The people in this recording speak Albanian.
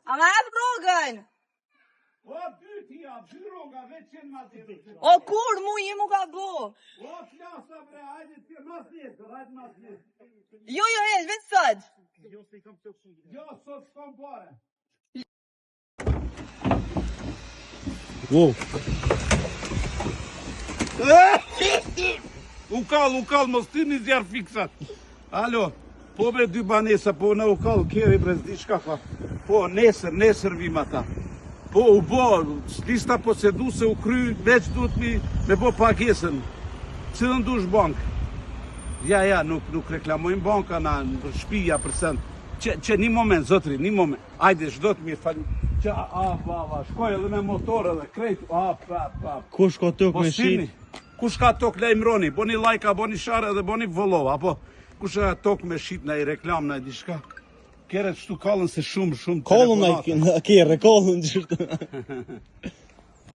A me hap rrogën! O, dyti ja, dy rroga, veç qenë ma tjerë. O kur, mu je mu ka bo! O, flasa bre, hajde të mas nesër, hajde mas nesër. Jo, veç sot! Jo, sot s'kam pare. Wow. U kall, mos ti një zjarë fiksat. Alo, po bre dy banesa, po në u kall, kjeri bre zdi shka ka. Po, nesër vim ata. Po, u bo, lista posedu se u kry, veç duhet me po pagesën. Cilën dush bank? Ja, nuk reklamojmë banka na në shpija për send. Që një moment, zotri, një moment. Ajde, shdo të mirë falim. Qa, shkoj edhe me motor edhe krejt. Kush ka tok me shit? Kush ka tok lejmroni, boni lajka, boni share dhe boni volova, apo kush ka tok me shit na i reklam na i dishka. Kere qëtu kallën se shumë Kallën na i kere, kallën qështë.